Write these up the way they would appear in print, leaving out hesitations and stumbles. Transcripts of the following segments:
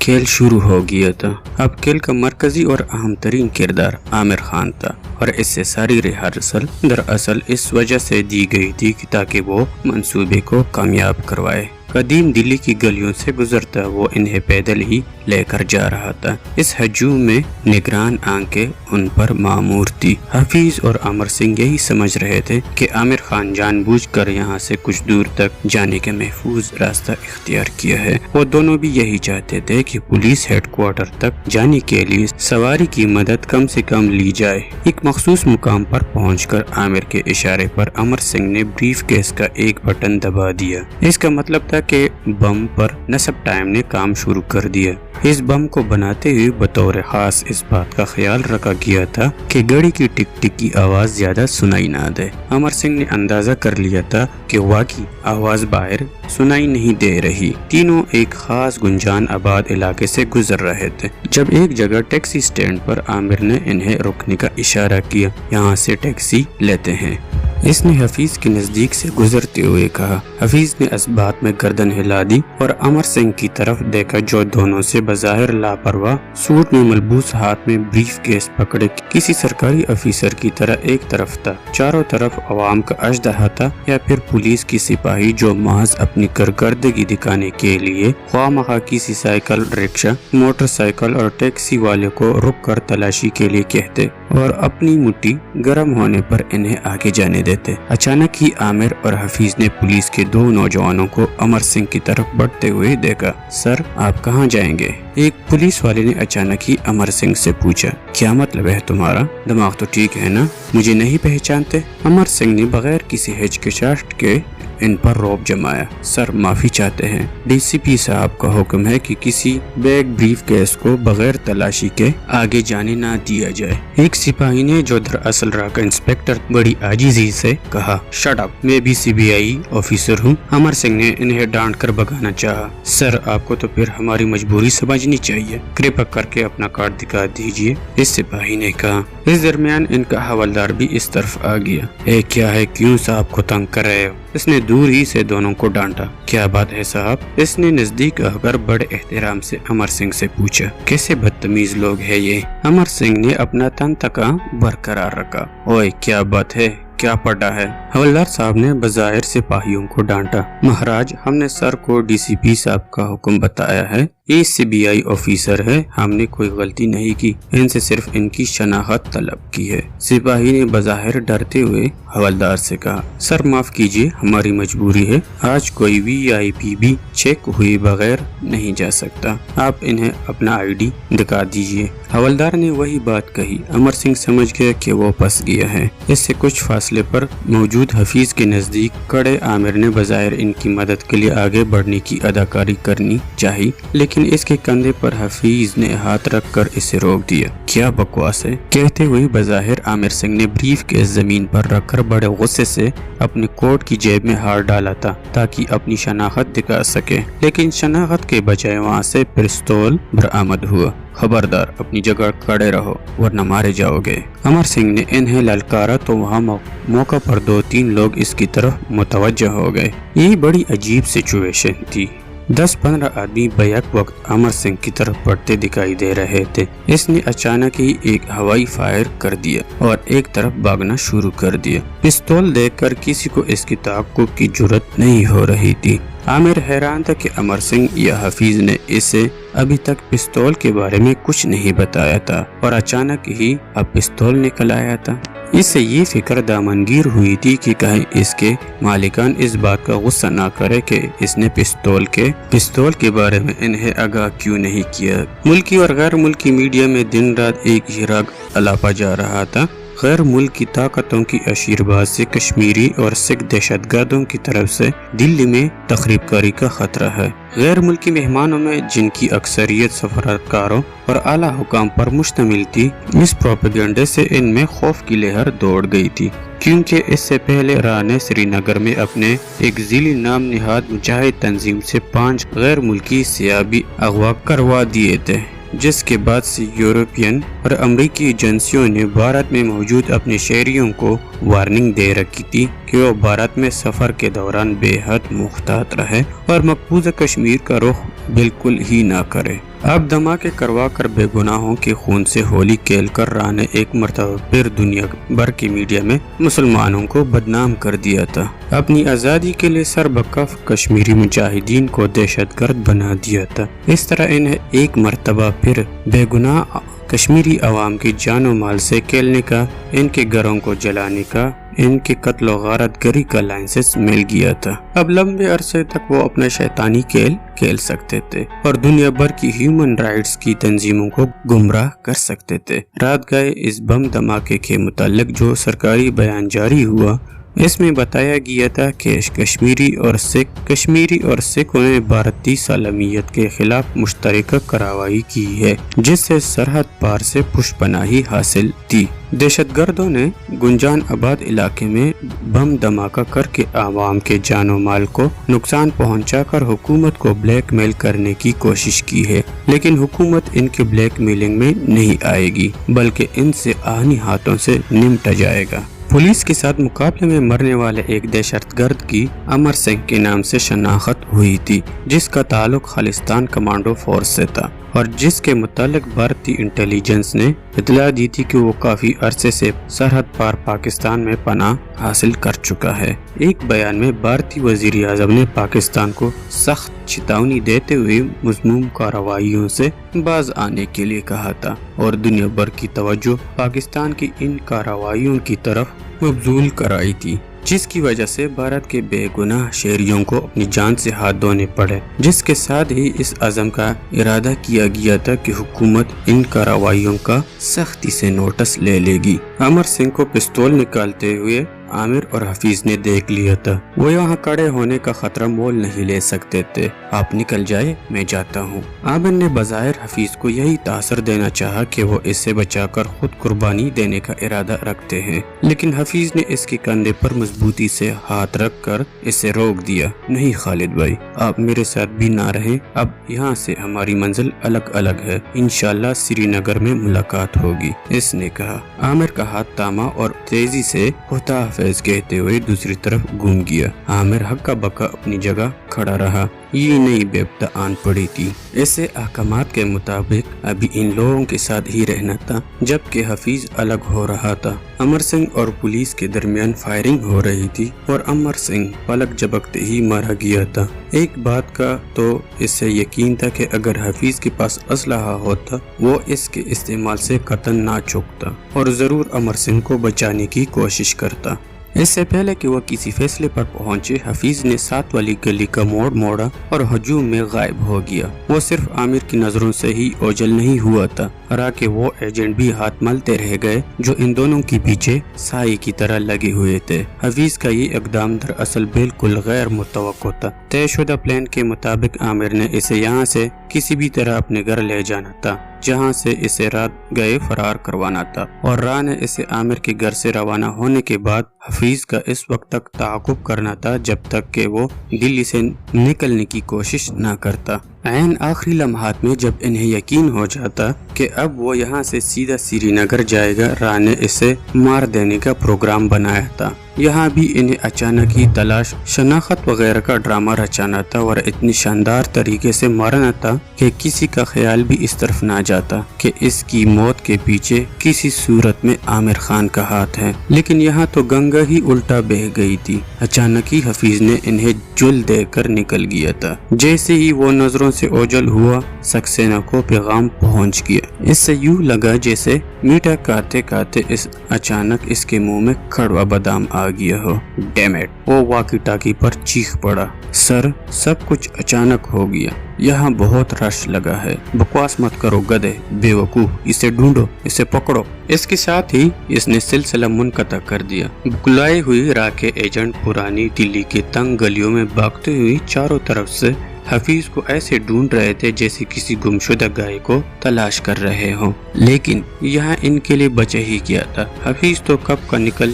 کھیل شروع ہو گیا تھا۔ اب کھیل کا مرکزی اور اہم ترین کردار عامر خان تھا اور اس سے ساری ریہرسل دراصل اس وجہ سے دی گئی تھی کہ تاکہ وہ منصوبے کو کامیاب کروائے۔ قدیم دلی کی گلیوں سے گزرتا وہ انہیں پیدل ہی لے کر جا رہا تھا۔ اس ہجوم میں نگران آنکھیں ان پر معمور تھی۔ حفیظ اور امر سنگھ یہی سمجھ رہے تھے کہ عامر خان جان بوجھ کر یہاں سے کچھ دور تک جانے کا محفوظ راستہ اختیار کیا ہے۔ وہ دونوں بھی یہی چاہتے تھے کہ پولیس ہیڈ کوارٹر تک جانے کے لیے سواری کی مدد کم سے کم لی جائے۔ ایک مخصوص مقام پر پہنچ کر عامر کے اشارے پر امر سنگھ نے بریف کیس کا ایک بٹن دبا دیا۔ اس کا مطلب تھا کہ بم پر نصب ٹائم نے کام شروع کر دیا۔ اس بم کو بناتے ہوئے بطور خاص اس بات کا خیال رکھا گیا تھا کہ گھڑی کی ٹک ٹک کی آواز زیادہ سنائی نہ دے۔ امر سنگھ نے اندازہ کر لیا تھا کہ واقعی آواز باہر سنائی نہیں دے رہی۔ تینوں ایک خاص گنجان آباد علاقے سے گزر رہے تھے جب ایک جگہ ٹیکسی سٹینڈ پر عامر نے انہیں رکنے کا اشارہ کیا۔ یہاں سے ٹیکسی لیتے ہیں، اس نے حفیظ کے نزدیک سے گزرتے ہوئے کہا۔ حفیظ نے اس بات میں گردن ہلا دی اور امر سنگھ کی طرف دیکھا جو دونوں سے بظاہر لاپرواہ سوٹ میں ملبوس ہاتھ میں بریف کیس پکڑے کسی سرکاری افیسر کی طرح ایک طرف تھا۔ چاروں طرف عوام کا اژدہا تھا یا پھر پولیس کی سپاہی جو محض اپنی کارکردگی دکھانے کے لیے خواہ مخواہ کسی سائیکل، رکشہ، موٹر سائیکل اور ٹیکسی والے کو رک کر تلاشی کے لیے کہتے اور اپنی مٹھی گرم ہونے پر انہیں آگے جانے دیتے۔ اچانک ہی عامر اور حفیظ نے پولیس کے دو نوجوانوں کو امر سنگھ کی طرف بڑھتے ہوئے دیکھا۔ سر، آپ کہاں جائیں گے؟ ایک پولیس والے نے اچانک ہی امر سنگھ سے پوچھا۔ کیا مطلب ہے تمہارا؟ دماغ تو ٹھیک ہے نا؟ مجھے نہیں پہچانتے؟ امر سنگھ نے بغیر کسی ہچکچاہٹ کے ان پر رعب جمایا۔ سر، معافی چاہتے ہیں، ڈی سی پی صاحب کا حکم ہے کہ کسی بیگ بریف کیس کو بغیر تلاشی کے آگے جانے نہ دیا جائے۔ ایک سپاہی نے جو دراصل راکا انسپکٹر بڑی عاجزی سے کہا۔ شٹ اپ، میں بھی سی بی آئی آفیسر ہوں۔ امر سنگھ نے انہیں ڈانٹ کر بگانا چاہا۔ سر، آپ کو تو پھر ہماری مجبوری سمجھنی چاہیے، کرپا کر کے اپنا کارڈ دکھا دیجیے، اس سپاہی نے کہا۔ اس درمیان ان کا حوالدار بھی اس طرف آ گیا۔ اے کیا ہے، کیوں صاحب کو تنگ کر رہے ہو؟ اس نے دور ہی سے دونوں کو ڈانٹا۔ کیا بات ہے صاحب؟ اس نے نزدیک آ کر بڑے احترام سے امر سنگھ سے پوچھا۔ کیسے بدتمیز لوگ ہیں یہ؟ امر سنگھ نے اپنا تن تکا برقرار رکھا۔ اوئے کیا بات ہے، کیا پڑا ہے؟ حوالدار صاحب نے بظاہر سپاہیوں کو ڈانٹا۔ مہاراج، ہم نے سر کو ڈی سی پی صاحب کا حکم بتایا ہے، یہ سی بی آئی آفیسر ہے، ہم نے کوئی غلطی نہیں کی، ان سے صرف ان کی شناخت طلب کی ہے۔ سپاہی نے بظاہر ڈرتے ہوئے حوالدار سے کہا۔ سر معاف کیجیے، ہماری مجبوری ہے، آج کوئی وی آئی پی بھی چیک ہوئے بغیر نہیں جا سکتا، آپ انہیں اپنا آئی ڈی دکھا دیجیے۔ حوالدار نے وہی بات کہی۔ امر سنگھ سمجھ گیا کہ وہ پھنس گیا ہے۔ اس سے کچھ فاصلے پر موجود حفیظ کے نزدیک کھڑے عامر نے بظاہر ان کی مدد کے لیے آگے بڑھنے کی اداکاری کرنی چاہی، لیکن اس کے کندھے پر حفیظ نے ہاتھ رکھ کر اسے روک دیا۔ کیا بکواس ہے، کہتے ہوئے بظاہر عامر سنگھ نے بریف کیس زمین پر رکھ کر بڑے غصے سے اپنے کوٹ کی جیب میں ہاتھ ڈالا تھا تاکہ اپنی شناخت دکھا سکے، لیکن شناخت کے بجائے وہاں سے پستول برآمد ہوا۔ خبردار، اپنی جگہ کھڑے رہو ورنہ مارے جاؤ گے۔ امر سنگھ نے انہیں للکارا تو وہاں موقع پر 2-3 لوگ اس کی طرف متوجہ ہو گئے۔ یہ بڑی عجیب سچویشن تھی۔ 10-15 آدمی بیک وقت امر سنگھ کی طرف بڑھتے دکھائی دے رہے تھے۔ اس نے اچانک ہی ایک ہوائی فائر کر دیا اور ایک طرف بھاگنا شروع کر دیا۔ پستول دیکھ کر کسی کو اس کی تعقب کی جرت نہیں ہو رہی تھی۔ عامر حیران تھا کہ امر سنگھ یا حفیظ نے اسے ابھی تک پستول کے بارے میں کچھ نہیں بتایا تھا اور اچانک ہی اب پستول نکل آیا تھا۔ اس سے یہ فکر دامنگیر ہوئی تھی کہ کہیں اس کے مالکان اس بات کا غصہ نہ کرے کہ اس نے پستول کے بارے میں انہیں آگاہ کیوں نہیں کیا۔ ملکی اور غیر ملکی میڈیا میں دن رات ایک ہی راگ الاپا جا رہا تھا۔ غیر ملکی طاقتوں کی اشیرباد سے کشمیری اور سکھ دہشت گردوں کی طرف سے دلی میں تخریب کاری کا خطرہ ہے۔ غیر ملکی مہمانوں میں جن کی اکثریت سفارتکاروں اور اعلیٰ حکام پر مشتمل تھی، اس پروپیگنڈے سے ان میں خوف کی لہر دوڑ گئی تھی، کیونکہ اس سے پہلے راہ نے سری نگر میں اپنے ایک ذیلی نام نہاد مجاہد تنظیم سے 5 غیر ملکی سیاح بھی اغوا کروا دیے تھے، جس کے بعد سے یورپین اور امریکی ایجنسیوں نے بھارت میں موجود اپنے شہریوں کو وارننگ دے رکھی تھی کہ وہ بھارت میں سفر کے دوران بے حد محتاط رہے اور مقبوضہ کشمیر کا رخ بالکل ہی نہ کرے۔ اب دھماکے کروا کر بے گناہوں کے خون سے ہولی کھیل کر راہ نے ایک مرتبہ پھر دنیا بھر کے میڈیا میں مسلمانوں کو بدنام کر دیا تھا۔ اپنی آزادی کے لیے سربکف کشمیری مجاہدین کو دہشت گرد بنا دیا تھا۔ اس طرح انہیں ایک مرتبہ پھر بے گناہ کشمیری عوام کی جان و مال سے کھیلنے کا، ان کے گھروں کو جلانے کا، ان کے قتل و غارت گری کا لائسنس مل گیا تھا۔ اب لمبے عرصے تک وہ اپنا شیطانی کھیل کھیل سکتے تھے اور دنیا بھر کی ہیومن رائٹس کی تنظیموں کو گمراہ کر سکتے تھے۔ رات گئے اس بم دھماکے کے متعلق جو سرکاری بیان جاری ہوا، اس میں بتایا گیا تھا کہ کشمیری اور سکھوں نے بھارتی سالمیت کے خلاف مشترکہ کارروائی کی ہے، جس سے سرحد پار سے پشت پناہی حاصل تھی۔ دہشت گردوں نے گنجان آباد علاقے میں بم دھماکہ کر کے عوام کے جان و مال کو نقصان پہنچا کر حکومت کو بلیک میل کرنے کی کوشش کی ہے، لیکن حکومت ان کے بلیک میلنگ میں نہیں آئے گی، بلکہ ان سے آہنی ہاتھوں سے نمٹا جائے گا۔ پولیس کے ساتھ مقابلے میں مرنے والے ایک دہشت گرد کی امر سنگھ کے نام سے شناخت ہوئی تھی، جس کا تعلق خالصتان کمانڈو فورس سے تھا اور جس کے متعلق بھارتی انٹیلیجنس نے اطلاع دی تھی کہ وہ کافی عرصے سے سرحد پار پاکستان میں پناہ حاصل کر چکا ہے۔ ایک بیان میں بھارتی وزیر اعظم نے پاکستان کو سخت چیتونی دیتے ہوئے مذموم کارروائیوں سے باز آنے کے لیے کہا تھا اور دنیا بھر کی توجہ پاکستان کی ان کارروائیوں کی طرف مبذول کرائی تھی، جس کی وجہ سے بھارت کے بے گناہ شہریوں کو اپنی جان سے ہاتھ دھونے پڑے، جس کے ساتھ ہی اس عزم کا ارادہ کیا گیا تھا کہ حکومت ان کارروائیوں کا سختی سے نوٹس لے لے گی۔ امر سنگھ کو پستول نکالتے ہوئے عامر اور حفیظ نے دیکھ لیا تھا۔ وہ یہاں کھڑے ہونے کا خطرہ مول نہیں لے سکتے تھے۔ آپ نکل جائے، میں جاتا ہوں۔ عامر نے بظاہر حفیظ کو یہی تاثر دینا چاہا کہ وہ اس سے بچا کر خود قربانی دینے کا ارادہ رکھتے ہیں، لیکن حفیظ نے اس کے کندھے پر مضبوطی سے ہاتھ رکھ کر اسے روک دیا۔ نہیں خالد بھائی، آپ میرے ساتھ بھی نہ رہیں، اب یہاں سے ہماری منزل الگ الگ ہے، انشاءاللہ سری نگر میں ملاقات ہوگی، اس نے کہا۔ عامر کا ہاتھ تھاما اور تیزی سے خدا حافظ کہتے ہوئے دوسری طرف گھوم گیا۔ عامر ہکا بکا اپنی جگہ کھڑا رہا۔ یہ نئی بپتا آن پڑی تھی، اسے احکامات کے مطابق ابھی ان لوگوں کے ساتھ ہی رہنا تھا، جبکہ حفیظ الگ ہو رہا تھا۔ امر سنگھ اور پولیس کے درمیان فائرنگ ہو رہی تھی اور امر سنگھ پلک جھپکتے ہی مارا گیا تھا۔ ایک بات کا تو اس سے یقین تھا کہ اگر حفیظ کے پاس اسلحہ ہوتا وہ اس کے استعمال سے قطعاً نہ چوکتا اور ضرور امر سنگھ کو بچانے کی کوشش کرتا۔ اس سے پہلے کہ وہ کسی فیصلے پر پہنچے، حفیظ نے 7 والی گلی کا موڑ موڑا اور ہجوم میں غائب ہو گیا۔ وہ صرف عامر کی نظروں سے ہی اوجھل نہیں ہوا تھا، حالانکہ وہ ایجنٹ بھی ہاتھ ملتے رہ گئے جو ان دونوں کے پیچھے سائے کی طرح لگے ہوئے تھے۔ حفیظ کا یہ اقدام دراصل بالکل غیر متوقع تھا۔ طے شدہ پلان کے مطابق عامر نے اسے یہاں سے کسی بھی طرح اپنے گھر لے جانا تھا، جہاں سے اسے رات گئے فرار کروانا تھا، اور راہ نے اسے عامر کے گھر سے روانہ ہونے کے بعد حفیظ کا اس وقت تک تعاقب کرنا تھا جب تک کہ وہ دلی سے نکلنے کی کوشش نہ کرتا۔ عین آخری لمحات میں جب انہیں یقین ہو جاتا کہ اب وہ یہاں سے سیدھا سری نگر جائے گا، راہ نے اسے مار دینے کا پروگرام بنایا تھا۔ یہاں بھی انہیں اچانک ہی تلاش، شناخت وغیرہ کا ڈرامہ رچانا تھا اور اتنی شاندار طریقے سے مارنا تھا کہ کسی کا خیال بھی اس طرف نہ جاتا کہ اس کی موت کے پیچھے کسی صورت میں عامر خان کا ہاتھ ہے۔ لیکن یہاں تو گنگا ہی الٹا بہہ گئی تھی۔ اچانک ہی حفیظ نے انہیں جل دے کر نکل گیا تھا۔ جیسے ہی وہ نظروں سے اوجھل ہوا، سکسینہ کو پیغام پہنچ گیا۔ اس سے یوں لگا جیسے میٹھا کھاتے کھاتے اچانک اس کے منہ میں کڑوا بادام آ گیا ہو۔ Damn it! وہ واکی ٹاکی پر چیخ پڑا۔ سر، سب کچھ اچانک ہو گیا، یہاں بہت رش لگا ہے۔ بکواس مت کرو گدھے، بے وقوف، اسے ڈھونڈو، اسے پکڑو۔ اس کے ساتھ ہی اس نے سلسلہ منقطع کر دیا۔ بلائے ہوئی راہ کے ایجنٹ پرانی دلی کے تنگ گلیوں میں بھاگتے ہوئے چاروں طرف سے حفیظ کو ایسے ڈھونڈ رہے تھے جیسے کسی گمشدہ گائے کو تلاش کر رہے ہوں، لیکن یہاں ان کے لیے بچا ہی کیا تھا۔ حفیظ تو کب کا نکل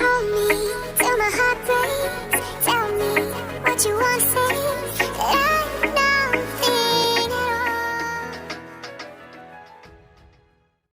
Tell me, till my heart breaks. Tell me what you want.